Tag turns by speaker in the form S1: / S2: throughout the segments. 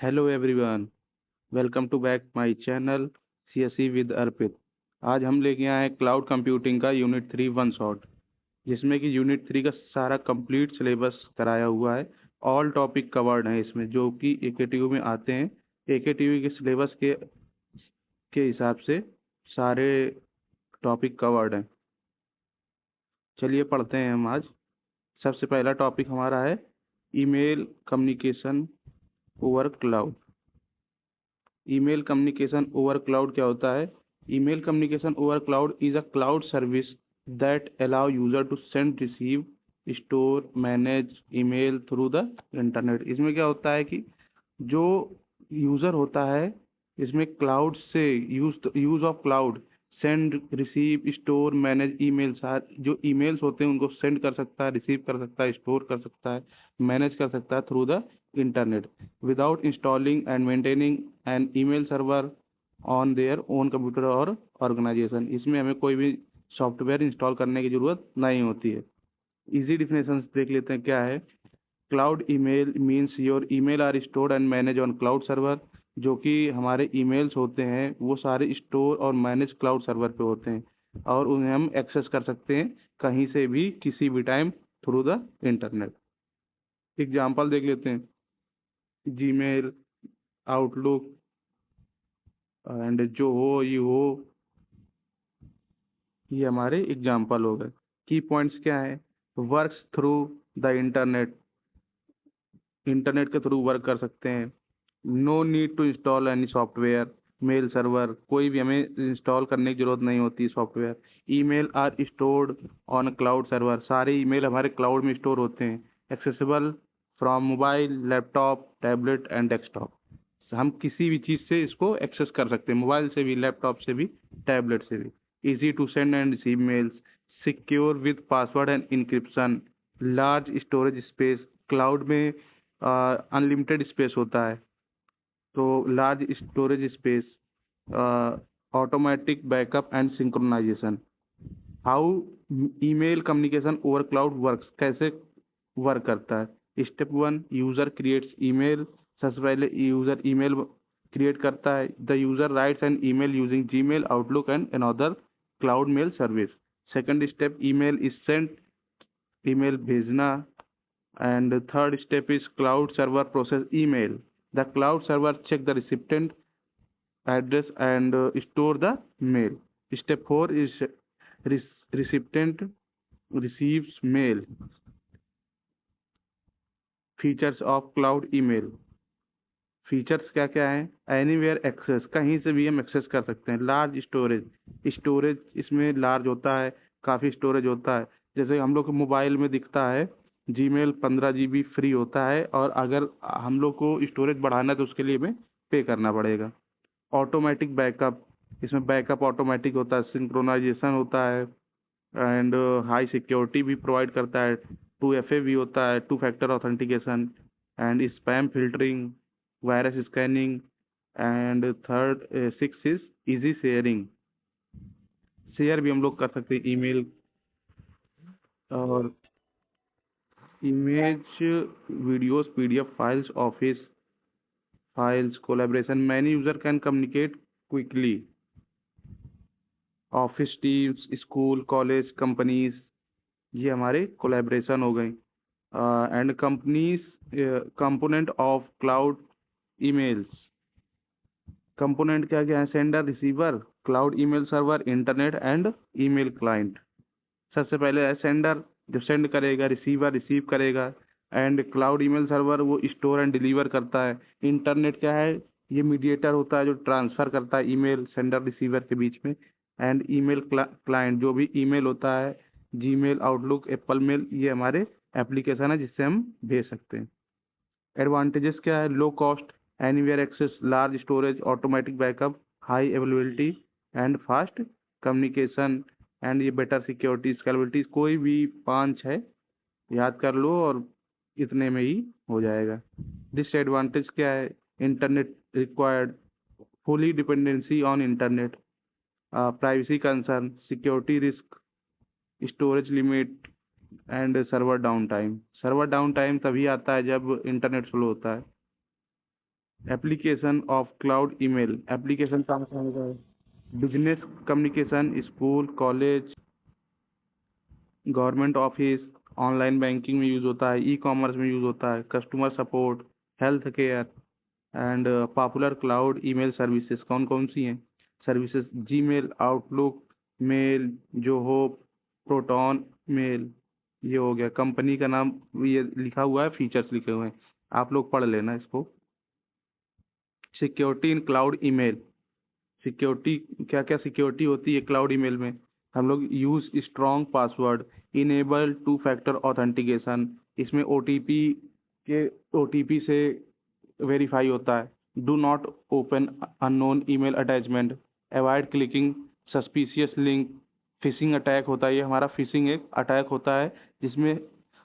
S1: Hello everyone. Welcome to back my channel CSE with Arpit. आज हम लेके आए हैं क्लाउड कंप्यूटिंग का यूनिट 3 वन शॉट, जिसमें कि यूनिट 3 का सारा कंप्लीट सिलेबस कराया हुआ है। ऑल टॉपिक कवर्ड हैं इसमें, जो कि एकेटीयू में आते हैं। एकेटीयू के सिलेबस के हिसाब से सारे टॉपिक कवर्ड हैं। चलिए पढ़ते हैं हम आज। सबसे पहला टॉपिक हमारा है email communication over cloud. Email communication over cloud क्या होता है? Email communication over cloud is a cloud service that allow user to send, receive, store, manage email through the internet. इसमें क्या होता है कि जो यूजर होता है, इसमें क्लाउड से use of cloud send, receive, store, manage email, जो ईमेल्स होते हैं उनको सेंड कर सकता है, रिसीव कर सकता है, स्टोर कर सकता है, मैनेज कर सकता है through the internet without installing and maintaining an email server on their own computer और organization। इसमें हमें कोई भी सॉफ्टवेयर इंस्टॉल करने की जरूरत नहीं होती है। इजी डिफिनेशन देख लेते हैं क्या है। Cloud email means your email are stored and manage on cloud server. जो कि हमारे ईमेल्स होते हैं वो सारे स्टोर और मैनेज क्लाउड सर्वर पे होते हैं, और उन्हें हम एक्सेस कर सकते हैं कहीं से भी किसी भी time through the internet. Example देख लेते हैं। जीमेल, आउटलुक एंड जो हो ये हो, ये हमारे एग्जाम्पल हो गए। की पॉइंट्स क्या है? Works through the internet, internet के थ्रू वर्क कर सकते हैं। No need to install any software. Mail server, कोई भी हमें इंस्टॉल करने की जरूरत नहीं होती software. Email are stored on cloud server, सारे ईमेल हमारे क्लाउड में स्टोर होते हैं। Accessible from mobile, laptop, tablet and desktop. हम किसी भी चीज़ से इसको एक्सेस कर सकते हैं, मोबाइल से भी, लैपटॉप से भी, टैबलेट से भी। Easy to send and receive mails, secure with password and encryption, large storage space. Cloud में अनलिमिटेड स्पेस होता है, तो large storage space, automatic backup and synchronization. How email communication over cloud works, कैसे work करता है? Step one, user creates email. सबसे पहले user email create करता है। The user writes an email using Gmail, Outlook and another cloud mail service. Second step, email is sent, email भेजना। And third step is cloud server process email. The cloud server check the recipient address and store the mail. Step 4 is recipient receives mail. Features of cloud email. Features क्या क्या हैं? Anywhere access, कहीं से भी हम access कर सकते हैं। लार्ज स्टोरेज, स्टोरेज इसमें लार्ज होता है, काफ़ी स्टोरेज होता है। जैसे हम लोग को मोबाइल में दिखता है जीमेल 15 GB फ्री होता है, और अगर हम लोग को स्टोरेज बढ़ाना है तो उसके लिए हमें पे करना पड़ेगा। ऑटोमेटिक बैकअप, इसमें बैकअप ऑटोमेटिक होता है, सिंक्रोनाइजेशन होता है, एंड हाई सिक्योरिटी भी प्रोवाइड करता है। 2FA भी होता है, two factor authentication, and spam filtering, virus scanning. And third, six is easy sharing. Share भी हम लोग कर सकते हैं ईमेल और image, videos, PDF files, office files, collaboration. Many user can communicate quickly. Office teams, school, college, companies, ये हमारे collaboration हो गए। And companies, component of cloud emails. Component क्या क्या है? Sender, receiver, cloud email server, internet and email client. सबसे पहले है सेंडर, जो सेंड करेगा। रिसीवर, रिसीव करेगा। एंड क्लाउड ईमेल सर्वर, वो स्टोर एंड डिलीवर करता है। इंटरनेट क्या है? ये मीडिएटर होता है जो ट्रांसफर करता है ईमेल सेंडर रिसीवर के बीच में। एंड ईमेल क्लाइंट, जो भी ईमेल होता है, जीमेल, आउटलुक, एप्पल मेल, ये हमारे एप्लीकेशन है जिससे हम भेज सकते हैं। एडवांटेजेस क्या है? Low cost, anywhere access, large storage, automatic backup, high availability and fast communication, and ये बेटर सिक्योरिटी, स्केलेबिलिटी। कोई भी पांच है, याद कर लो और इतने में ही हो जाएगा। डिसएडवांटेज क्या है? Internet required, fully dependency on internet, privacy concern, security risk, storage limit and server down time. Server down time तभी आता है जब इंटरनेट स्लो होता है। Application of cloud email, application कहाँ से आएगा? Business communication, school, college, government office, online banking में यूज़ होता है, ई कॉमर्स में यूज़ होता है, customer support, health care and popular cloud email services कौन कौन सी हैं? Services Gmail, Outlook, mail, Zoho, Proton mail. ये हो गया कंपनी का नाम, ये लिखा हुआ है, फीचर्स लिखे हुए हैं, आप लोग पढ़ लेना इसको। Security in cloud email, security, क्या क्या सिक्योरिटी होती है क्लाउड ईमेल में? हम लोग use strong password, enable two factor authentication, इसमें ओटीपी के ओटीपी से वेरीफाई होता है। Do not open unknown email attachment, avoid clicking suspicious link, phishing attack होता है, ये हमारा फिशिंग एक अटैक होता है जिसमें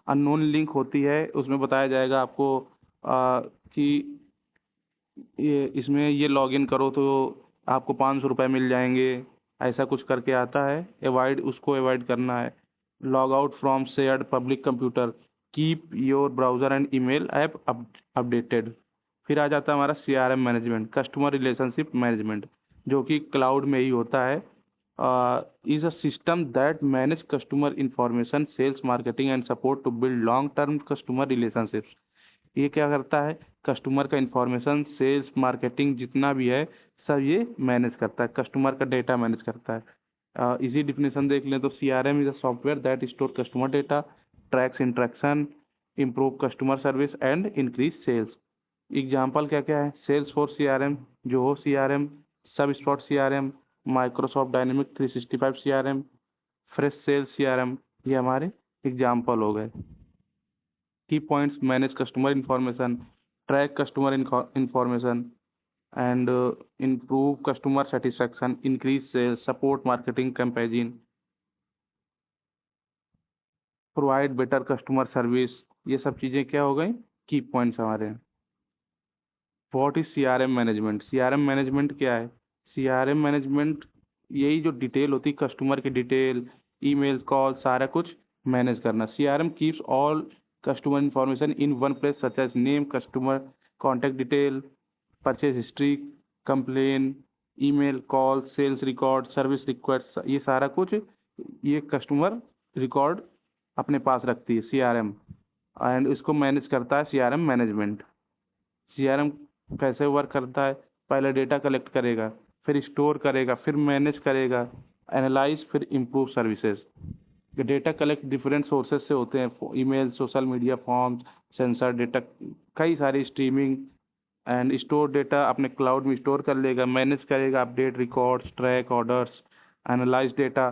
S1: अननोन लिंक होती है, उसमें बताया जाएगा आपको कि ये इसमें ये लॉगिन करो तो आपको 500 रुपये मिल जाएंगे, ऐसा कुछ करके आता है, अवॉइड, उसको अवॉइड करना है। Log out from shared public computer, keep your browser and email app updated. फिर आ जाता है हमारा CRM management, customer relationship management, जो कि क्लाउड में ही होता है। Is a system that manage customer information, sales, marketing and support to build long term customer relationships. ये क्या करता है? कस्टमर का इंफॉर्मेशन, सेल्स, मार्केटिंग जितना भी है सब ये मैनेज करता है, कस्टमर का डेटा मैनेज करता है। इसी डिफिनेशन देख लें तो CRM is a software that store customer data, tracks interaction, improve customer service and increase sales. Example क्या क्या है? Salesforce CRM, Zoho CRM, HubSpot CRM, Microsoft dynamic 365 CRM, Freshsales CRM, ये हमारे example हो गए। Key points: manage customer information, track customer information and improve customer satisfaction, increase sales, support marketing campaign, provide better customer service. ये सब चीज़ें क्या हो गई? की पॉइंट्स हमारे। What is CRM management? CRM management क्या है? सीआरएम मैनेजमेंट यही जो डिटेल होती है, कस्टमर की डिटेल, ईमेल, कॉल, सारा कुछ मैनेज करना। CRM keeps all customer information in one place such as name, customer contact detail, purchase history, complain, email, call, sales record, service request, ये सारा कुछ ये कस्टमर रिकॉर्ड अपने पास रखती है सीआरएम, एंड इसको मैनेज करता है सीआरएम मैनेजमेंट। सीआरएम कैसे वर्क करता है? पहले डेटा कलेक्ट करेगा, फिर स्टोर करेगा, फिर मैनेज करेगा, एनालाइज, फिर improve services. Data collect different sources से होते हैं, email, social media, forms, sensor data, कई सारी स्ट्रीमिंग। एंड स्टोर डेटा अपने क्लाउड में स्टोर कर लेगा, मैनेज करेगा, update records, track orders, analyse data,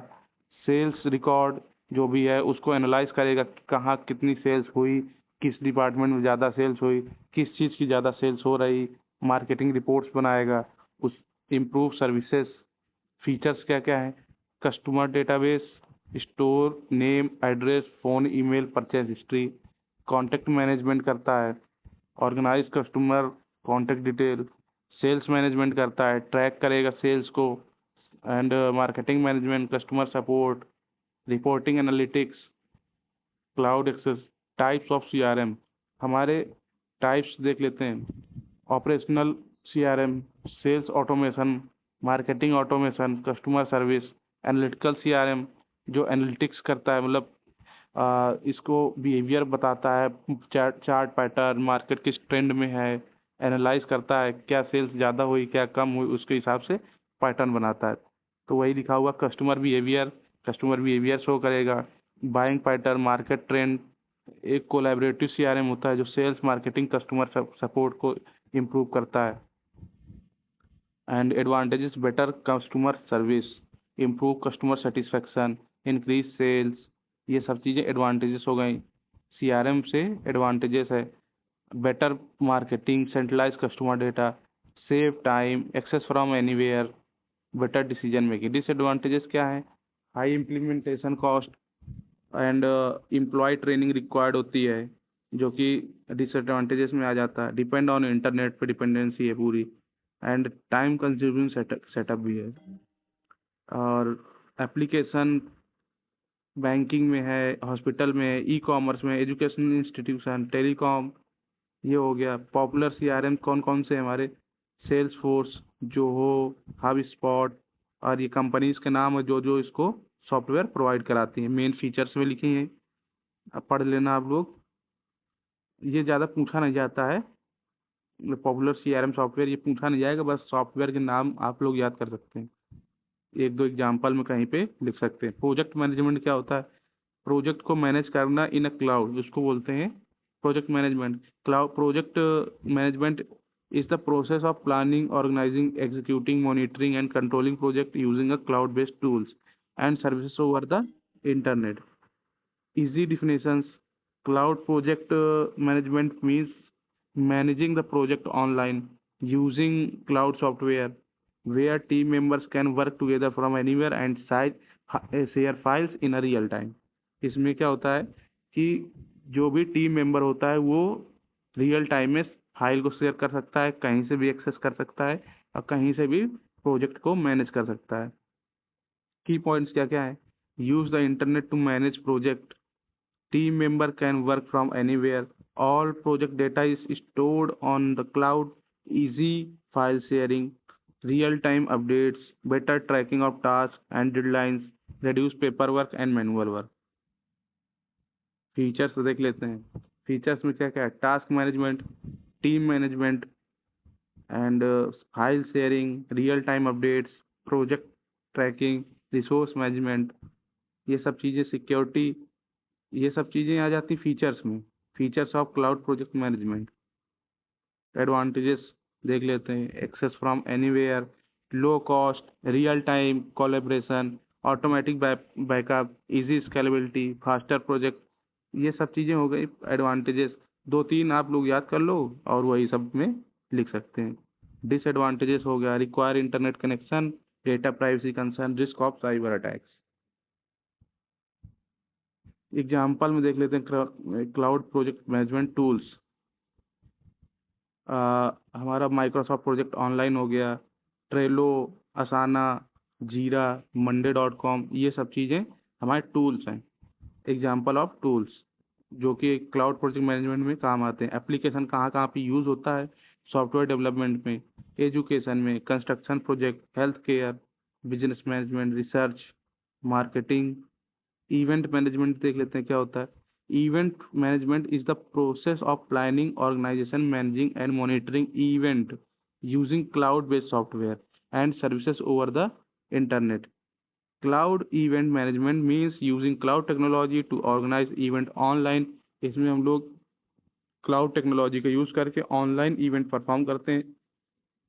S1: sales record जो भी है उसको एनालाइज करेगा कि कहाँ कितनी सेल्स हुई, किस डिपार्टमेंट में ज़्यादा सेल्स हुई, किस चीज़ की ज़्यादा सेल्स हो रही, मार्केटिंग रिपोर्ट्स बनाएगा। उस इम्प्रूव सर्विसेज फीचर्स क्या क्या है? Customer database, store name, address, phone, email, purchase history, contact management करता है, organise customer contact detail, sales management करता है, ट्रैक करेगा सेल्स को, and marketing management, customer support, reporting, analytics, cloud access. Types of CRM, हमारे types देख लेते हैं। Operational CRM, sales automation, marketing automation, customer service. Analytical CRM जो analytics करता है, मतलब इसको बिहेवियर बताता है, चार्ट पैटर्न, मार्केट किस ट्रेंड में है, एनालाइज करता है क्या सेल्स ज़्यादा हुई क्या कम हुई, उसके हिसाब से पैटर्न बनाता है। तो वही लिखा हुआ customer behaviour, customer behaviour show करेगा। Buying pattern, market trend. एक कोलैबोरेटिव सीआरएम होता है जो सेल्स, मार्केटिंग, कस्टमर सपोर्ट को इम्प्रूव करता है। And advantages: better customer service, improve customer satisfaction, increase sales. ये सब चीज़ें एडवांटेजेस हो गई। सीआरएम से एडवांटेजेस है: better marketing, centralise customer data, save time, access from anywhere, better decision making. Disadvantages क्या है? High implementation cost and employ training required होती है, जो कि डिसएडवांटेजेस में आ जाता है। डिपेंड ऑन इंटरनेट पे डिपेंडेंसी है पूरी, एंड टाइम कंज्यूमिंग सेटअप भी है। और एप्लीकेशन बैंकिंग में है, हॉस्पिटल में है, ई कॉमर्स में, एजुकेशन इंस्टीट्यूशन, टेलीकॉम, ये हो गया। पॉपुलर सीआरएम कौन कौन से हैं हमारे? Salesforce, Zoho, HubSpot, और ये कंपनीज के नाम है जो जो इसको सॉफ्टवेयर प्रोवाइड कराती हैं। मेन फीचर्स में लिखे हैं, अब पढ़ लेना आप लोग। ये ज़्यादा पूछा नहीं जाता है, पॉपुलर सीआरएम सॉफ्टवेयर ये पूछा नहीं जाएगा, बस सॉफ्टवेयर के नाम आप लोग याद कर सकते हैं, एक दो एग्जाम्पल में कहीं पे लिख सकते हैं। प्रोजेक्ट मैनेजमेंट क्या होता है? प्रोजेक्ट को मैनेज करना इन अ क्लाउड, उसको बोलते हैं project management. Cloud project management is the process of planning, organising, executing, monitoring and controlling project using a cloud based tools and services over the internet. Easy definitions. Cloud project management means managing the project online using cloud software where team members can work together from anywhere and share files in a real time. इसमें क्या होता है कि जो भी team member होता है वो रियल टाइम में फाइल को शेयर कर सकता है, कहीं से भी एक्सेस कर सकता है और कहीं से भी प्रोजेक्ट को मैनेज कर सकता है। की पॉइंट्स क्या क्या है? Use the internet to manage project, team member can work from anywhere, all project data is stored on the cloud, easy file sharing, real time updates, better tracking of tasks and deadlines, reduce paperwork and manual work। Features तो देख लेते हैं। Features में क्या क्या है? Task management, team management and file sharing, real time updates, project tracking, resource management, ये सब चीज़ें, सिक्योरिटी, ये सब चीज़ें आ जाती फीचर्स में। Features of cloud project management. Advantages देख लेते हैं। Access from anywhere, low cost, real time collaboration, automatic backup, easy scalability, faster project, ये सब चीज़ें हो गई एडवांटेजेस। दो तीन आप लोग याद कर लो और वही सब में लिख सकते हैं। डिसएडवांटेजेस हो गया, require internet connection, data privacy concern, risk of cyber attacks. Example में देख लेते हैं। क्लाउड प्रोजेक्ट मैनेजमेंट टूल्स, हमारा माइक्रोसॉफ्ट प्रोजेक्ट ऑनलाइन हो गया, ट्रेलो, असाना, जीरा, monday.com, ये सब चीज़ें हमारे टूल्स हैं। एग्जाम्पल ऑफ टूल्स जो कि क्लाउड प्रोजेक्ट मैनेजमेंट में काम आते हैं। एप्लीकेशन कहाँ कहाँ पे यूज़ होता है? सॉफ्टवेयर डेवलपमेंट में, एजुकेशन में, construction project, health care, business management, research, marketing. Event management देख लेते हैं क्या होता है। Event management is the process of planning, organisation, managing and monitoring event using cloud based software and services over the internet. Cloud event management means using cloud technology to organise event online. इसमें हम लोग cloud technology का use करके online event perform करते हैं,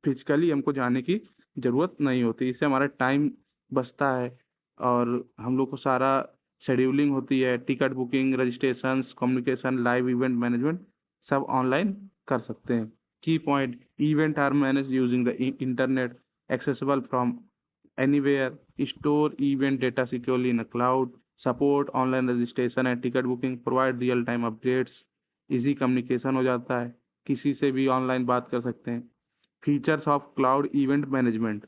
S1: physically हमको जाने की ज़रूरत नहीं होती। इससे हमारा टाइम बचता है और हम लोग को सारा शेड्यूलिंग होती है, ticket booking, registration, communication, live event management सब ऑनलाइन कर सकते हैं। Key point, event are manage using the internet, accessible from anywhere, store event data securely in a cloud, support online registration and ticket booking, provide real time updates, easy communication हो जाता है, किसी से भी online बात कर सकते हैं। Features of cloud event management,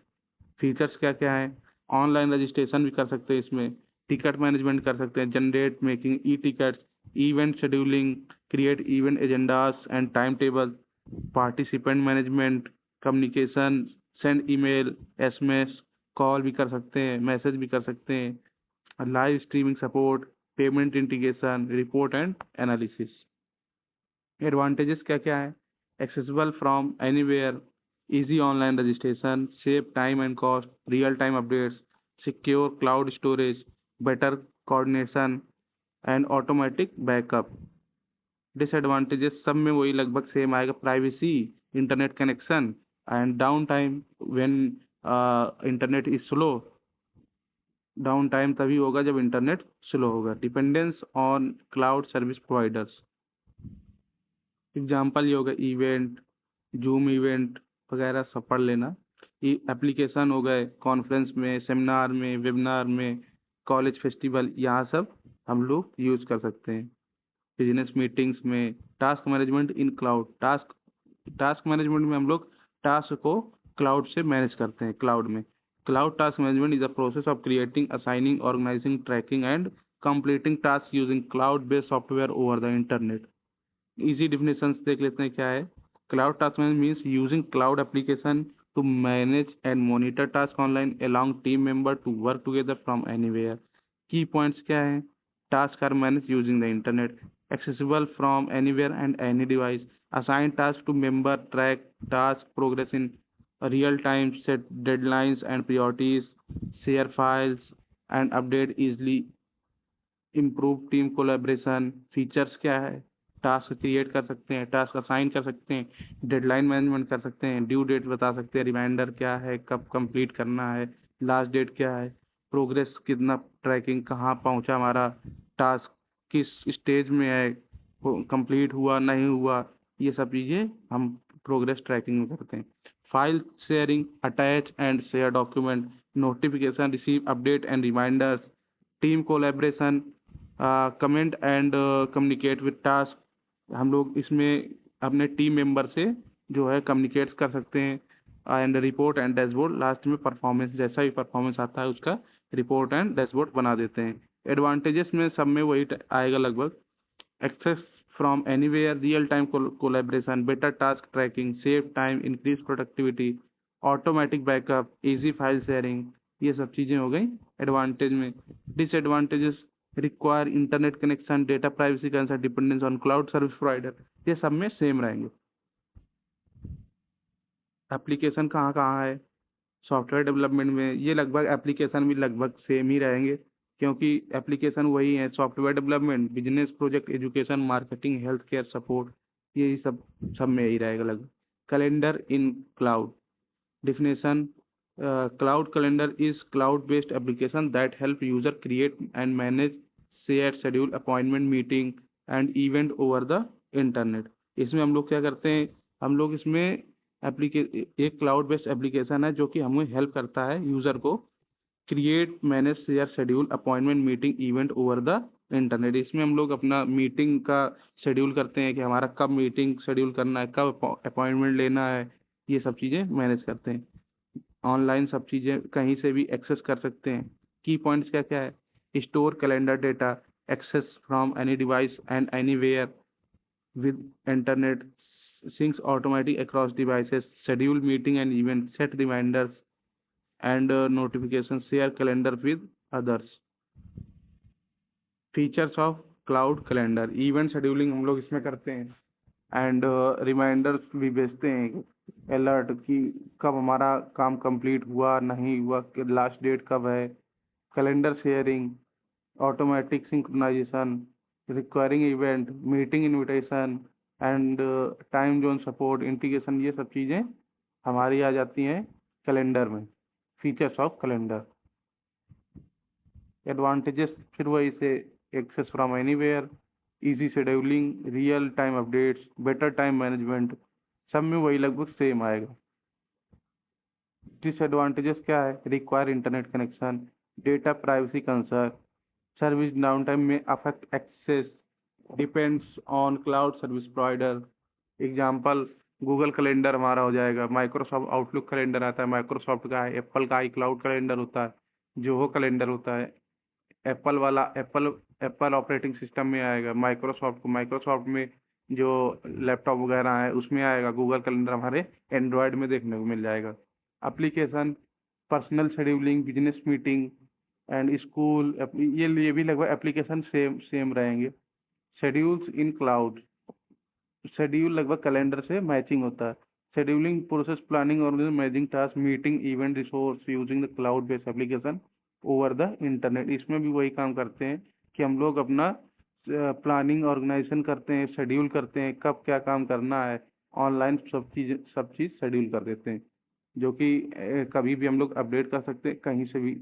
S1: features क्या क्या है? ऑनलाइन रजिस्ट्रेशन भी कर सकते हैं इसमें, टिकट मैनेजमेंट कर सकते हैं, generate making E tickets, event scheduling, create event agendas and time table, participant management, communication, send email, SMS, call भी कर सकते हैं, मैसेज भी कर सकते हैं, live streaming support, payment integration, report and analysis. Advantages क्या क्या है? Accessible from anywhere, easy online registration, save time and cost, real time updates, secure cloud storage, better coordination and automatic backup. Disadvantages सब में वही लगभग same आएगा, privacy, internet connection and down time when internet is slow. Down time तभी होगा जब internet slow होगा। Dependence on cloud service providers, example ये होगा इवेंट, जूम इवेंट वगैरह सब पढ़ लेना। एप्लीकेशन हो गए, कॉन्फ्रेंस में, सेमिनार में, वेबिनार में, कॉलेज फेस्टिवल, यहाँ सब हम लोग यूज़ कर सकते हैं। बिजनेस मीटिंग्स में, टास्क मैनेजमेंट इन क्लाउड, टास्क टास्क मैनेजमेंट में हम लोग टास्क को क्लाउड से मैनेज करते हैं। क्लाउड में cloud task management is the process of creating, assigning, organising, tracking and completing task using cloud based software over the internet. Easy definition देख लेते हैं क्या है। Cloud task management means using cloud application to manage and monitor task online along team member to work together from anywhere. Key points क्या है? Task are manage using the internet, accessible from anywhere and any device, assign tasks to member, track task progress in real time, set deadlines and priorities, share files and update easily, improve team collaboration. Features क्या है? Task create कर सकते हैं, task assign कर सकते हैं, deadline management कर सकते हैं, ड्यू डेट बता सकते हैं, रिमाइंडर क्या है, कब कंप्लीट करना है, लास्ट डेट क्या है, प्रोग्रेस कितना, ट्रैकिंग कहाँ पहुंचा हमारा टास्क, किस स्टेज में है, कंप्लीट हुआ नहीं हुआ, ये सब चीज़ें हम प्रोग्रेस ट्रैकिंग में करते हैं। File sharing, attach and share document, notification receive update and reminders, team collaboration, comment and communicate with task. हम लोग इसमें अपने टीम मेंबर से जो है कम्युनिकेट कर सकते हैं। And report and dashboard, last में परफॉर्मेंस, जैसा भी परफॉर्मेंस आता है उसका रिपोर्ट एंड डैशबोर्ड बना देते हैं। एडवांटेजेस में सब में वही आएगा लगभग। Access from anywhere, real time collaboration, better task tracking, save time, increase productivity, automatic backup, easy file sharing, ये सब चीज़ें हो गई एडवांटेज में। Disadvantages, require internet connection, data privacy concern, dependence on cloud service provider, ये सब में same रहेंगे। एप्लीकेशन कहाँ कहाँ है? सॉफ्टवेयर डेवलपमेंट में ये लगभग एप्लीकेशन भी लगभग सेम ही रहेंगे, क्योंकि एप्लीकेशन वही है। Software development, business project, education, marketing, health care support, यही सब में यही रहेगा लगभग। Calendar in cloud definition, cloud calendar is cloud based application that help user create and manage shared schedule, appointment, meeting and event over the internet। इसमें हम लोग क्या करते हैं? हम लोग इसमें एप्लीके एक क्लाउड बेस्ड एप्लीकेशन है जो कि हमें हेल्प करता है यूज़र को create, manage, share, schedule, appointment, meeting, event over the internet. इसमें हम लोग अपना मीटिंग का शेड्यूल करते हैं कि हमारा कब मीटिंग शेड्यूल करना है, कब अपॉइंटमेंट लेना है, ये सब चीज़ें मैनेज करते हैं। ऑनलाइन सब चीज़ें कहीं से भी एक्सेस कर सकते हैं। की पॉइंट्स क्या क्या है? Store calendar data, access from any device and anywhere with internet, syncs automatic across devices, schedule meeting and event, set reminders and notification, share calendar with others. Features of cloud calendar, event scheduling हम लोग इसमें करते हैं and reminders भी भेजते हैं, alert कि कब हमारा काम कंप्लीट हुआ नहीं हुआ, लास्ट डेट कब है। Calendar sharing, automatic synchronisation, requiring event, meeting invitation and time zone support, integration, ये सब चीज़ें हमारी आ जाती हैं कैलेंडर में। Features of calendar. एडवांटेजेस फिर वही से, access from anywhere, easy scheduling, real time updates, better time management, सब में वही लगभग सेम आएगा। डिसएडवांटेजेस क्या है? Require internet connection, data privacy concern, service down time में affect access, depends on cloud service provider. Example, Google calendar हमारा हो जाएगा, माइक्रोसॉफ्ट आउटलुक कैलेंडर आता है माइक्रोसॉफ्ट का है, एप्पल का आई क्लाउड कैलेंडर होता है, जोहो कैलेंडर होता है। एप्पल वाला एप्पल एप्पल ऑपरेटिंग सिस्टम में आएगा, माइक्रोसॉफ्ट में जो लैपटॉप वगैरह है उसमें आएगा। गूगल कैलेंडर हमारे एंड्रॉयड में देखने को मिल जाएगा। Application, personal scheduling, business meeting and school, ये भी लगभग एप्लीकेशन सेम सेम रहेंगे। शेड्यूल्स इन क्लाउड, शेड्यूल लगभग कैलेंडर से मैचिंग होता है। शेड्यूलिंग प्रोसेस, प्लानिंग और managing task, meeting, event, resource using the cloud based application over the internet. इसमें भी वही काम करते हैं कि हम लोग अपना प्लानिंग ऑर्गेनाइजेशन करते हैं, शेड्यूल करते हैं, कब क्या काम करना है, ऑनलाइन सब चीज़ शेड्यूल कर देते हैं, जो कि कभी भी हम लोग अपडेट कर सकते हैं कहीं से भी।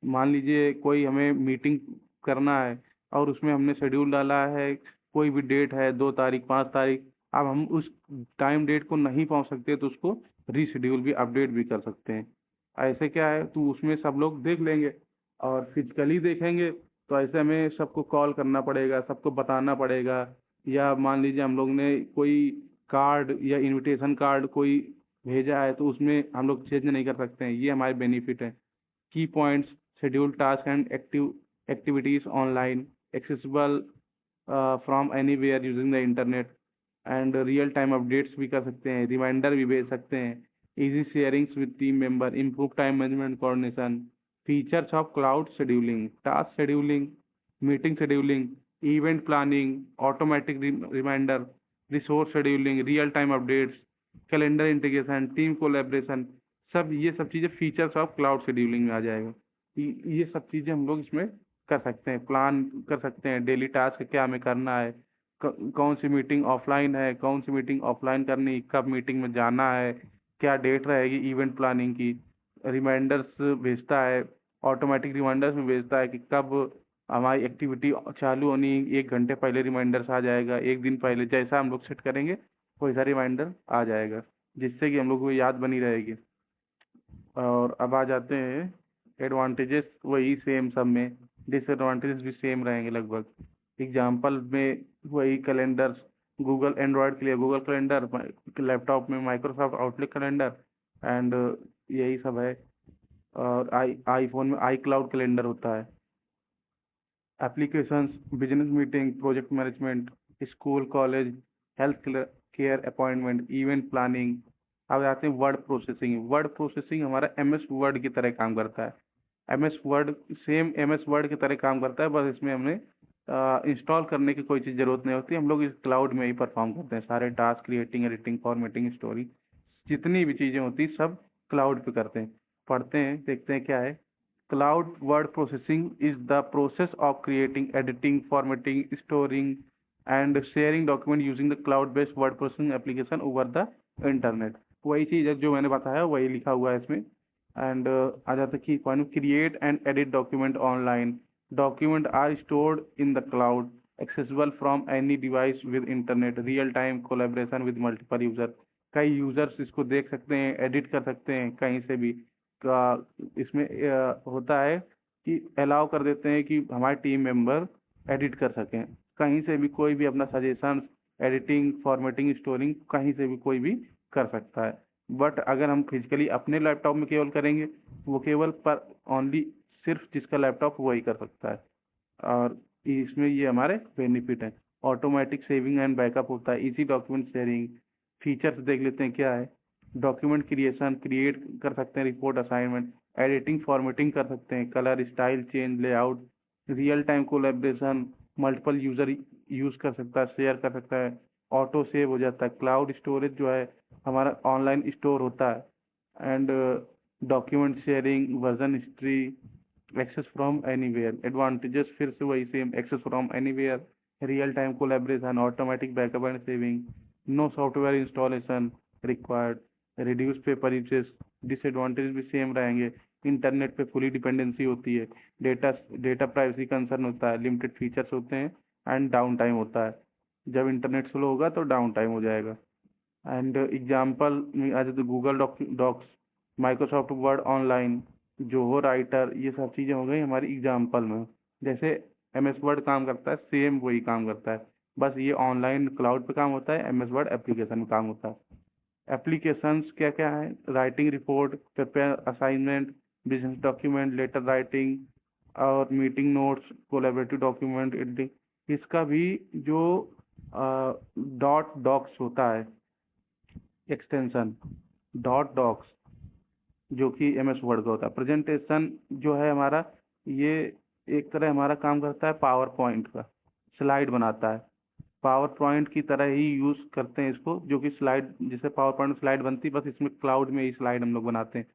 S1: मान लीजिए कोई हमें मीटिंग करना है और उसमें हमने शेड्यूल डाला है, कोई भी डेट है 2 तारीख 5 तारीख, अब हम उस टाइम डेट को नहीं पहुंच सकते तो उसको रीशेड्यूल भी अपडेट भी कर सकते हैं। ऐसे क्या है तो उसमें सब लोग देख लेंगे, और फिजिकली देखेंगे तो ऐसे हमें सबको कॉल करना पड़ेगा, सबको बताना पड़ेगा। या मान लीजिए हम लोग ने कोई कार्ड या इनविटेशन कार्ड कोई भेजा है तो उसमें हम लोग चेंज नहीं कर सकते हैं, ये हमारे बेनिफिट है। की points, schedule tasks and activities online, accessible from anywhere using the internet, and real time updates भी कर सकते हैं, रिमाइंडर भी भेज सकते हैं, easy sharings with team member, improve time management coordination, features of cloud scheduling, task scheduling, meeting scheduling, event planning, automatic reminder, resource scheduling, real time updates, calendar integration, team collaboration, ये सब चीज़ें features of cloud scheduling में आ जाएगा। ये सब चीज़ें हम लोग इसमें कर सकते हैं, प्लान कर सकते हैं, डेली टास्क क्या हमें करना है, कौन सी मीटिंग ऑफलाइन है, कौन सी मीटिंग ऑफलाइन करनी, कब मीटिंग में जाना है, क्या डेट रहेगी इवेंट प्लानिंग की, रिमाइंडर्स भेजता है, ऑटोमेटिक रिमाइंडर्स में भेजता है कि कब हमारी एक्टिविटी चालू होनी, 1 घंटे पहले रिमाइंडर्स आ जाएगा, एक दिन पहले, जैसा हम लोग सेट करेंगे वैसा रिमाइंडर आ जाएगा, जिससे कि हम लोग को याद बनी रहेगी। और अब आ जाते हैं एडवांटेजेस, वही सेम सब में, डिसएडवांटेजेस भी सेम रहेंगे लगभग। एग्जाम्पल में वही कैलेंडर्स, गूगल एंड्रॉयड के लिए गूगल कैलेंडर, लैपटॉप में माइक्रोसॉफ्ट आउटलुक कैलेंडर, एंड यही सब है। और आईफोन में आई क्लाउड कैलेंडर होता है। Applications, business meeting, project management, school college, health care appointment, event planning. अब आते हैं वर्ड प्रोसेसिंग। वर्ड प्रोसेसिंग हमारा एमएस वर्ड की तरह काम करता है। MS word same MS word की तरह काम करता है, बस इसमें हमने इंस्टॉल करने की कोई चीज़ ज़रूरत नहीं होती, हम लोग इस क्लाउड में ही परफॉर्म करते हैं सारे task, creating, editing, formatting, story, जितनी भी चीज़ें होती सब क्लाउड पे करते हैं। पढ़ते हैं, देखते हैं क्या है। Cloud word processing is the process of creating, editing, formatting, storing, and sharing document using the cloud-based word processing application over the internet। वही चीज़ है जो मैंने बताया, वही लिखा हुआ है इसमें। एंड आ जाता है key point, create and edit document online. Document are stored in the cloud, accessible from any device with internet, real time collaboration with multiple user. कई यूजर्स इसको देख सकते हैं, एडिट कर सकते हैं कहीं से भी। का इसमें होता है कि अलाउ कर देते हैं कि हमारे टीम मेंबर एडिट कर सकें कहीं से भी, कोई भी अपना सजेशन, एडिटिंग, फॉर्मेटिंग, स्टोरिंग कहीं से भी कोई भी कर सकता है। बट अगर हम फिजिकली अपने लैपटॉप में केवल करेंगे, वो केवल पर ओनली सिर्फ जिसका लैपटॉप वही कर सकता है। और इसमें ये हमारे बेनिफिट हैं। ऑटोमेटिक सेविंग एंड बैकअप होता है, इजी डॉक्यूमेंट शेयरिंग। फीचर्स देख लेते हैं क्या है। डॉक्यूमेंट क्रिएशन, क्रिएट कर सकते हैं रिपोर्ट असाइनमेंट, एडिटिंग, फॉर्मेटिंग कर सकते हैं, colour, style change, layout, real time collaboration, multiple user use कर सकता है, शेयर कर सकता है, ऑटो सेव हो जाता है, क्लाउड स्टोरेज जो है हमारा ऑनलाइन स्टोर होता है, and document sharing, version history, access from anywhere. Advantages फिर से वही same, access from anywhere, real time collaboration, automatic backup and saving, no software installation required, reduce paper usage. Disadvantage भी same रहेंगे, internet पे fully dependency होती है, data data privacy concern होता है, लिमिटेड फीचर्स होते हैं, एंड डाउन टाइम होता है। जब इंटरनेट स्लो होगा तो डाउन टाइम हो जाएगा। एंड एग्जाम्पल में आ जाते Google Docs, Microsoft Word online, Zoho Writer, ये सब चीज़ें हो गई हमारी एग्जाम्पल में। जैसे एमएस वर्ड काम करता है, सेम वही काम करता है, बस ये ऑनलाइन क्लाउड पे काम होता है, एमएस वर्ड एप्लीकेशन में काम होता है। एप्लीकेशंस क्या क्या है, writing report, prepare assignment, business document, letter writing, और meeting notes, collaborative document editing. इसका भी जो डॉट डॉक्स होता है एक्सटेंशन, डॉट डॉक्स, जो कि एमएस वर्ड का होता है। प्रेजेंटेशन जो है हमारा, ये एक तरह हमारा काम करता है पावर पॉइंट का, स्लाइड बनाता है, पावर पॉइंट की तरह ही यूज़ करते हैं इसको, जो कि स्लाइड, जैसे पावर पॉइंट स्लाइड बनती है, बस इसमें क्लाउड में ही स्लाइड हम लोग बनाते हैं,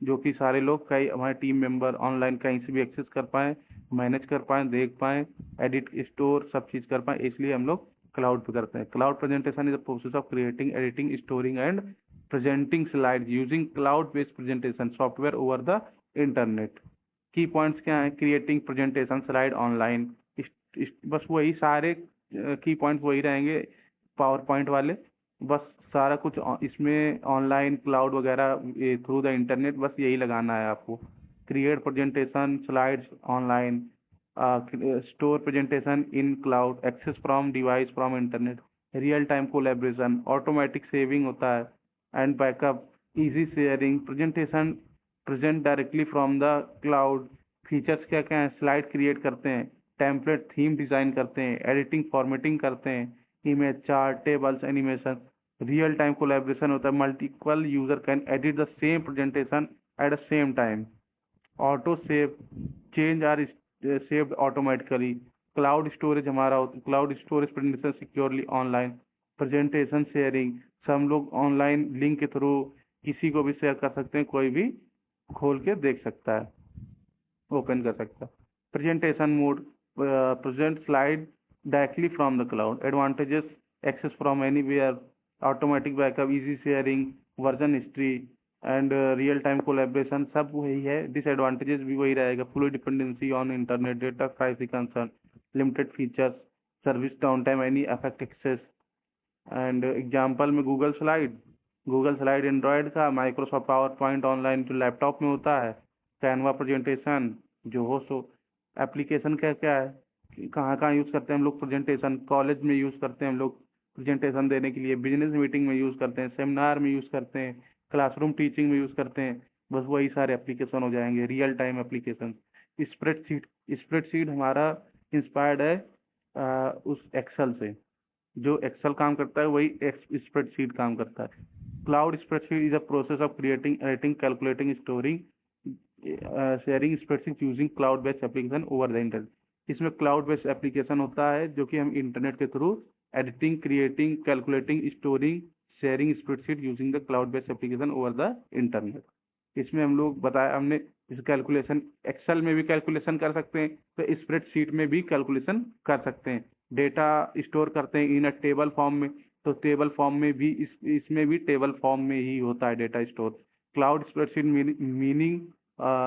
S1: जो कि सारे लोग, कई हमारे टीम मेंबर ऑनलाइन कहीं से भी एक्सेस कर पाएँ, मैनेज कर पाएँ, देख पाएँ, एडिट, स्टोर सब चीज़ कर पाएँ, इसलिए हम लोग क्लाउड पे करते हैं। Cloud presentation is the process of creating, editing, storing and presenting slides using cloud based presentation software over the internet। की पॉइंट्स क्या हैं, क्रिएटिंग प्रेजेंटेशन स्लाइड ऑनलाइन, बस वही सारे की पॉइंट्स वही रहेंगे पावर पॉइंट वाले, बस सारा कुछ इसमें ऑनलाइन क्लाउड वगैरह थ्रू द इंटरनेट, बस यही लगाना है आपको। Create presentation slides online, store presentation in cloud, access from device from internet, real time collaboration, automatic saving होता है, and backup, easy sharing, presentation present directly from the cloud. Features क्या क्या हैं, स्लाइड क्रिएट करते हैं, template theme design करते हैं, editing formatting करते हैं, image, chart, tables, animation. Real time collaboration होता है, multiple user can edit the same presentation at the same time. Auto save, change are saved automatically. Cloud storage हमारा होता है, cloud storage presentation securely online. Presentation sharing, सब लोग online link के through किसी को भी शेयर कर सकते हैं, कोई भी खोल के देख सकता है, ओपन कर सकता है। Presentation mode, present slide directly from the cloud. Advantages, access from anywhere, automatic backup, easy sharing, version history and real time collaboration, सब वही है। डिसएडवांटेजेस भी वही रहेगा, full dependency on internet, data privacy concern, limited features, service down time, any affect access. And example में Google Slide Android का, Microsoft PowerPoint online जो laptop में होता है, कैनवा प्रेजेंटेशन जो हो सो। एप्लीकेशन क्या क्या है, कहाँ कहाँ यूज़ करते हैं हम लोग प्रेजेंटेशन? कॉलेज में यूज़ करते हैं हम लोग प्रेजेंटेशन देने के लिए, बिजनेस मीटिंग में यूज़ करते हैं, सेमिनार में यूज़ करते हैं, क्लासरूम टीचिंग में यूज़ करते हैं। बस वही सारे एप्लीकेशन हो जाएंगे रियल टाइम एप्लीकेशन। स्प्रेडशीट हमारा इंस्पायर्ड है उस एक्सेल से। जो एक्सेल काम करता है वही स्प्रेडशीट काम करता है। Cloud spreadsheet is a process of creating, editing, calculating, storing, sharing spreadsheet using cloud based application over the internet. इसमें क्लाउड बेस्ड एप्लीकेशन होता है जो कि हम इंटरनेट के through editing, creating, calculating, storing, sharing spreadsheet using the cloud based application over the internet. इसमें हम लोग बताया हमने, इस कैलकुलेशन एक्सेल में भी कैलकुलेशन कर सकते हैं, तो स्प्रेडशीट में भी कैलकुलेशन कर सकते हैं। डेटा स्टोर करते हैं इन अ टेबल फॉर्म में, तो टेबल फॉर्म में भी इसमें भी टेबल फॉर्म में ही होता है data store. Cloud spreadsheet meaning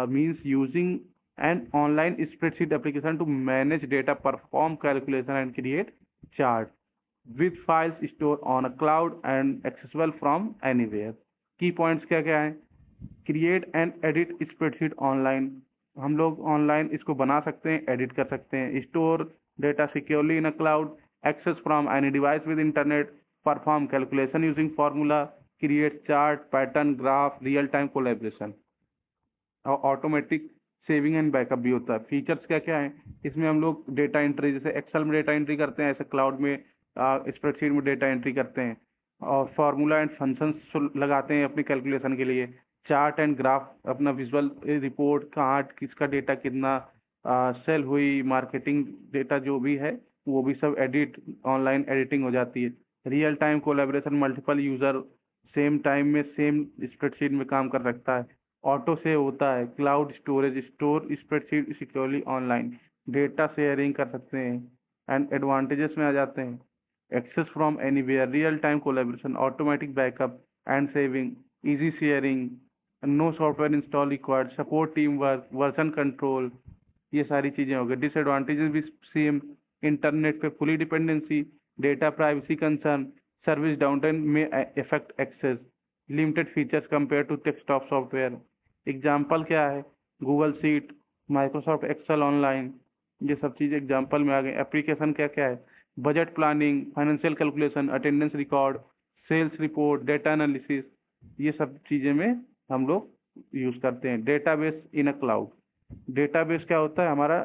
S1: means using an online spreadsheet application to manage data, perform calculation and create chart with files stored on a cloud and accessible from anywhere। की points क्या क्या है? Create and edit spreadsheet online, हम लोग online इसको बना सकते हैं, एडिट कर सकते हैं। Store data securely in a cloud, access from any device with internet, perform calculation using formula, create chart, pattern, graph, real time collaboration. और ऑटोमेटिक सेविंग एंड बैकअप भी होता है। फीचर्स क्या क्या है इसमें? हम लोग डेटा एंट्री, जैसे एक्सेल में डेटा एंट्री करते हैं, ऐसे क्लाउड में स्प्रेडशीट में डेटा एंट्री करते हैं। और फार्मूला एंड फंक्शंस लगाते हैं अपनी कैलकुलेशन के लिए। चार्ट एंड ग्राफ, अपना विजुअल रिपोर्ट, कहाँ किसका डेटा कितना सेल हुई, मार्केटिंग डेटा जो भी है वो भी सब एडिट, ऑनलाइन एडिटिंग हो जाती है। Real time collaboration, multiple user same time में सेम स्प्रेडशीट में काम कर सकता है। ऑटो सेव होता है। Cloud storage, store spreadsheet securely online. Data sharing कर सकते हैं। एंड एडवांटेजेस में आ जाते हैं, access from anywhere, real time collaboration, automatic backup and saving, easy sharing, no software install required, support team work, version control, ये सारी चीज़ें हो गई। डिसएडवांटेजेस भी सेम, इंटरनेट पे fully dependency, data privacy concern, service downtime में effect access, limited features compare to desktop software. Example क्या है? Google sheet, Microsoft Excel online, ये सब चीज़ एग्जाम्पल में आ गई। एप्लीकेशन क्या क्या है? Budget planning, financial calculation, attendance record, sales report, data analysis, ये सब चीज़ें में हम लोग यूज़ करते हैं। Database in a cloud, database क्या होता है? हमारा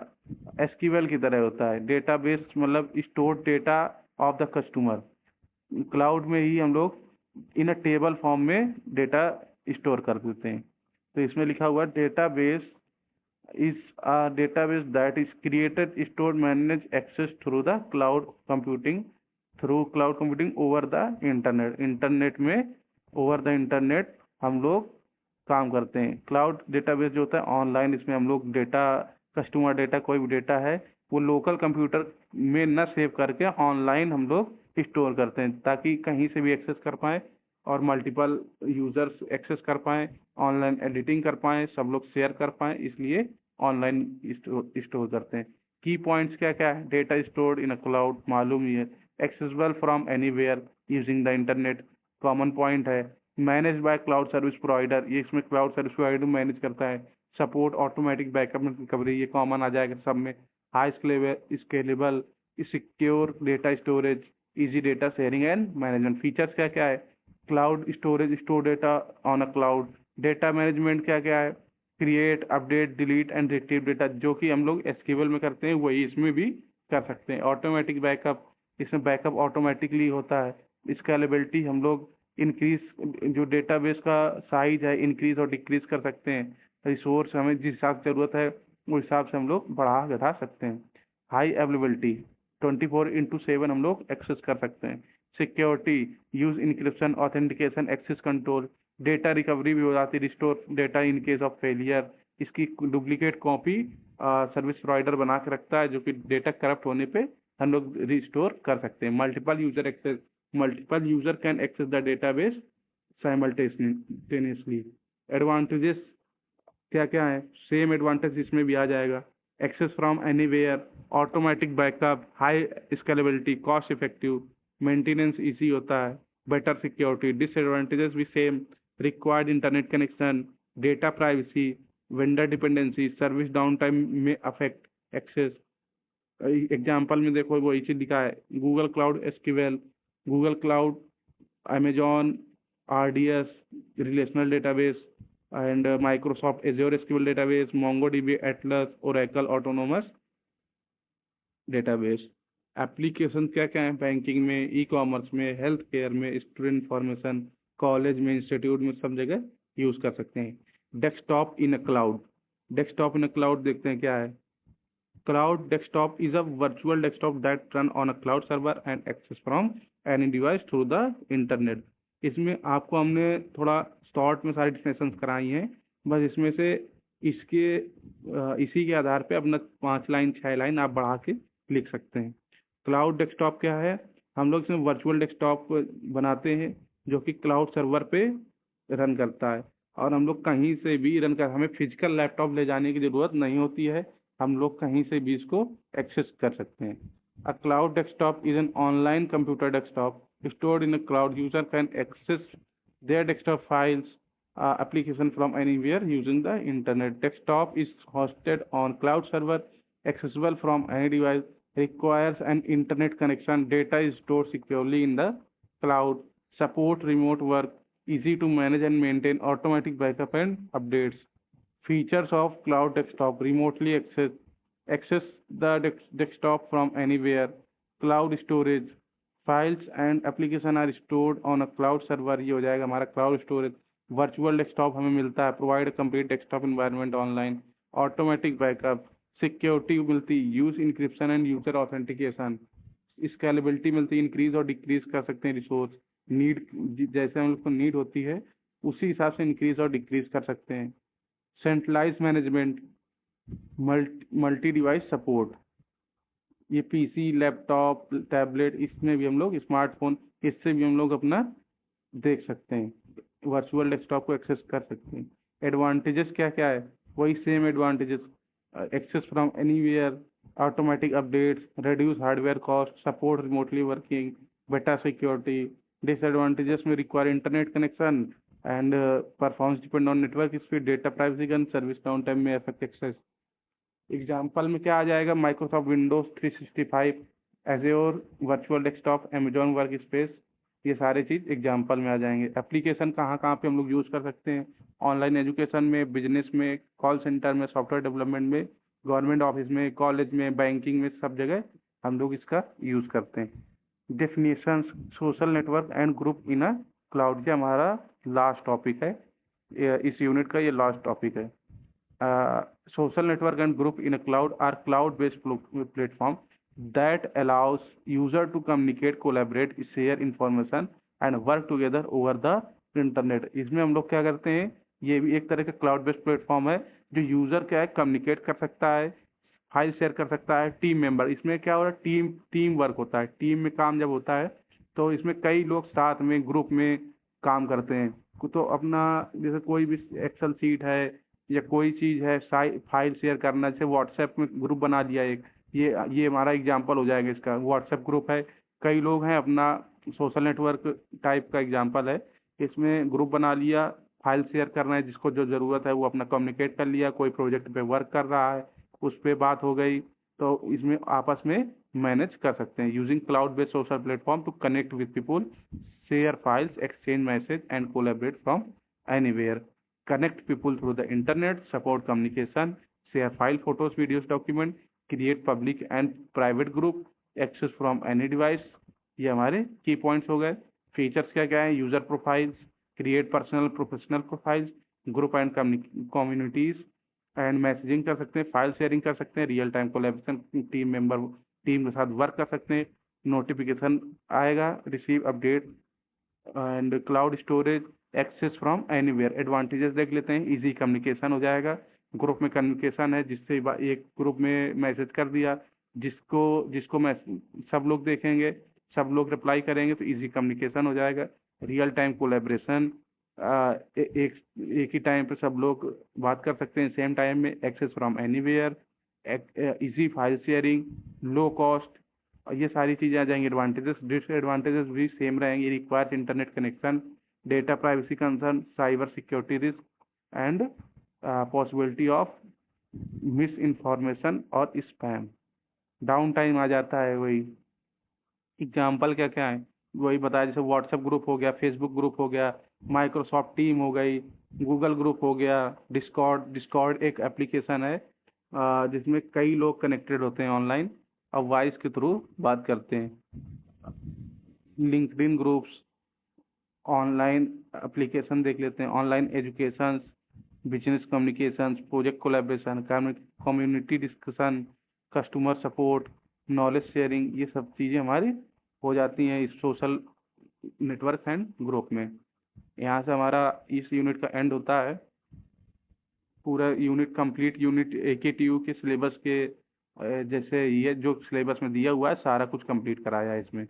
S1: एसक्यूएल की तरह होता है। डेटाबेस मतलब store data of the customer. Cloud में ही हम लोग इन अ टेबल फॉर्म में डेटा स्टोर कर देते हैं। तो इसमें लिखा हुआ database is a database that is created, stored, managed, accessed through the cloud computing, over the internet। Internet में ओवर द इंटरनेट हम लोग काम करते हैं। क्लाउड डेटाबेस जो होता है ऑनलाइन, इसमें हम लोग डेटा, कस्टमर डेटा, कोई भी डेटा है वो लोकल कंप्यूटर में न सेव करके ऑनलाइन हम लोग स्टोर करते हैं, ताकि कहीं से भी एक्सेस कर पाएँ और मल्टीपल यूजर्स एक्सेस कर पाएँ, ऑनलाइन एडिटिंग कर पाएँ, सब लोग शेयर कर पाएँ, इसलिए ऑनलाइन स्टोर करते हैं। की पॉइंट्स क्या क्या है? Data stored in a cloud, मालूम ही है। Accessible from anywhere using the internet, common point है। Manage by cloud service provider, ये इसमें क्लाउड सर्विस प्रोवाइडर मैनेज करता है। Support automatic backup and recovery, ये कॉमन आ जाएगा सब में। High scalable, secure data storage, easy data sharing and management. Features क्या क्या है? Cloud storage, store data on a cloud. Data management क्या क्या है? Create, update, delete and retrieve data, जो कि हम लोग एसक्यूएल में करते हैं वही इसमें भी कर सकते हैं। ऑटोमेटिक बैकअप, इसमें बैकअप ऑटोमेटिकली होता है। स्केलेबिलिटी, हम लोग इंक्रीज जो डेटाबेस का साइज है इंक्रीज और डिक्रीज कर सकते हैं। रिसोर्स हमें जिस हिसाब से ज़रूरत है उस हिसाब से हम लोग बढ़ा घटा सकते हैं। हाई अवेलेबिलिटी, 24/7 हम लोग एक्सेस कर सकते हैं। Security, use encryption authentication access control, data recovery भी हो जाती है, restore data in case of failure. इसकी डुप्लीकेट कॉपी सर्विस प्रोवाइडर बना के रखता है, जो कि डेटा करप्ट होने पे हम लोग रिस्टोर कर सकते हैं। Multiple user access, multiple user can access the database simultaneously. Advantages क्या क्या है, सेम एडवांटेज इसमें भी आ जाएगा। Access from anywhere, automatic backup, high scalability, cost effective, maintenance easy होता है, बेटर सिक्योरिटी। डिसएडवांटेजेस भी same, required internet connection, data privacy, vendor dependency, service down time में अफेक्ट एक्सेस। एग्जाम्पल में देखो वही चीज लिखा है, Google Cloud SQL, Google Cloud, Amazon RDS relational database, and Microsoft azure SQL database, MongoDB Atlas, Oracle autonomous database. Application क्या क्या है बैंकिंग में, ई कॉमर्स में, हेल्थ केयर में, स्टूडेंट इंफॉर्मेशन, कॉलेज में, इंस्टीट्यूट में, सब जगह यूज कर सकते हैं। Desktop in a cloud, desktop in a cloud देखते हैं क्या है। Cloud desktop is a virtual desktop that run on a cloud server and access from any device through the internet। इसमें आपको हमने थोड़ा शॉर्ट में सारी डिफिनेशंस कराई हैं, बस इसमें से इसी के आधार पे अपना 5 लाइन 6 लाइन आप बढ़ा के लिख सकते हैं। क्लाउड डेस्कटॉप क्या है, हम लोग इसमें वर्चुअल डेस्कटॉप बनाते हैं जो कि क्लाउड सर्वर पे रन करता है, और हम लोग कहीं से भी रन कर, हमें फिजिकल लैपटॉप ले जाने की ज़रूरत नहीं होती है, हम लोग कहीं से भी इसको एक्सेस कर सकते हैं। A cloud desktop is an online computer desktop stored in a cloud। User can access their desktop files, application from anywhere using the internet। Desktop is hosted on cloud server, accessible from any device, requires an internet connection, data is stored securely in the cloud, support remote work, easy to manage and maintain, automatic backup and updates। Features of cloud desktop: remotely access the desktop from anywhere, cloud storage, files and application are stored on a cloud server, ये हो जाएगा हमारा cloud storage. Virtual desktop हमें मिलता है, provide complete desktop environment online, automatic backup, security मिलती, use encryption and user authentication, scalability मिलती, increase और डिक्रीज कर सकते हैं रिसोर्स, नीड जैसे हम लोग को नीड होती है उसी हिसाब से इंक्रीज और डिक्रीज कर सकते हैं। Centralise management, multi device support, ये पीसी, लैपटॉप, टैबलेट, इसमें भी हम लोग स्मार्टफोन, इससे भी हम लोग अपना देख सकते हैं, वर्चुअल डेस्कटॉप को एक्सेस कर सकते हैं। एडवांटेजेस क्या क्या है, वही same advantages, access from anywhere, automatic updates, reduce hardware cost, support remotely working, better security. Disadvantages में require internet connection and performance depend on network speed, data privacy and service down time में affect access. Example में क्या आ जाएगा, Microsoft Windows 365, Azure virtual desktop, Amazon work space, ये सारे चीज़ example में आ जाएंगे। एप्लीकेशन कहाँ कहाँ पे हम लोग यूज़ कर सकते हैं, ऑनलाइन एजुकेशन में, बिजनेस में, कॉल सेंटर में, सॉफ्टवेयर डेवलपमेंट में, गवर्नमेंट ऑफिस में, कॉलेज में, बैंकिंग में, सब जगह हम लोग इसका यूज़ करते हैं। Definition, social network and group in a cloud, ये हमारा लास्ट टॉपिक है, इस यूनिट का ये लास्ट टॉपिक है। Social network and group in a cloud are cloud-based platform that allows user to communicate, collaborate, share information and work together over the internet। इसमें हम लोग क्या करते हैं, ये भी एक तरह का क्लाउड बेस्ड प्लेटफॉर्म है जो यूजर क्या है कम्युनिकेट कर सकता है, फाइल शेयर कर सकता है। टीम मेंबर, इसमें क्या हो रहा है, टीम वर्क होता है, टीम में काम जब होता है तो इसमें कई लोग साथ में ग्रुप में काम करते हैं। तो अपना जैसे कोई भी एक्सेल सीट है या कोई चीज़ है, फाइल शेयर करना, जैसे व्हाट्सएप में ग्रुप बना दिया एक, ये हमारा एग्जांपल हो जाएगा इसका। व्हाट्सएप ग्रुप है, कई लोग हैं, अपना सोशल नेटवर्क टाइप का एग्जांपल है। इसमें ग्रुप बना लिया, फाइल शेयर करना है, जिसको जो ज़रूरत है वो अपना कम्युनिकेट कर लिया, कोई प्रोजेक्ट पे वर्क कर रहा है उस पर बात हो गई, तो इसमें आपस में मैनेज कर सकते हैं। Using cloud based social platform to connect with people, share files, exchange message and collaborate from anywhere, connect people through the internet, support communication, share file, photos, videos, document, create public and private group, access from any device, ये हमारे की points हो गए। Features क्या क्या है, user profiles, create personal professional profiles, group and communities and messaging कर सकते हैं, फाइल शेयरिंग कर सकते हैं, रियल टाइम कोलैबोरेशन, टीम के साथ वर्क कर सकते हैं, नोटिफिकेशन आएगा, receive update and cloud storage, access from anywhere. Advantages देख लेते हैं, इजी कम्युनिकेशन हो जाएगा, ग्रुप में कम्युनिकेशन है, जिससे एक ग्रुप में मैसेज कर दिया, जिसको जिसको मैं सब लोग देखेंगे, सब लोग रिप्लाई करेंगे, तो इजी कम्युनिकेशन हो जाएगा। रियल टाइम कोलेब्रेशन, एक ही टाइम पे सब लोग बात कर सकते हैं सेम टाइम में, access from anywhere, easy file sharing, low cost, ये सारी चीज़ें आ जाएंगी। एडवांटेजेस, डिसएडवांटेजेस भी सेम रहेंगे, requires internet connection, data privacy concern, cyber security risk and possibility of miss information और स्पैम। डाउन टाइम आ जाता है, वही एग्जाम्पल क्या क्या है वही बताया, जैसे व्हाट्सएप ग्रुप हो गया, फेसबुक ग्रुप हो गया, माइक्रोसॉफ्ट टीम हो गई, गूगल ग्रुप हो गया, डिस्कॉर्ड। डिस्कॉर्ड एक एप्लीकेशन है जिसमें कई लोग कनेक्टेड होते हैं ऑनलाइन और वॉइस के थ्रू बात करते हैं। लिंक्डइन ग्रुप्स, ऑनलाइन एप्लीकेशन देख लेते हैं, online education, business communication, project collaboration, community discussion, customer support, knowledge sharing, ये सब चीज़ें हमारी हो जाती हैं इस सोशल नेटवर्क एंड ग्रुप में। यहाँ से हमारा इस यूनिट का एंड होता है, पूरा यूनिट कंप्लीट। यूनिट AKTU के सिलेबस के जैसे ये जो सिलेबस में दिया हुआ है सारा कुछ कंप्लीट कराया है इसमें।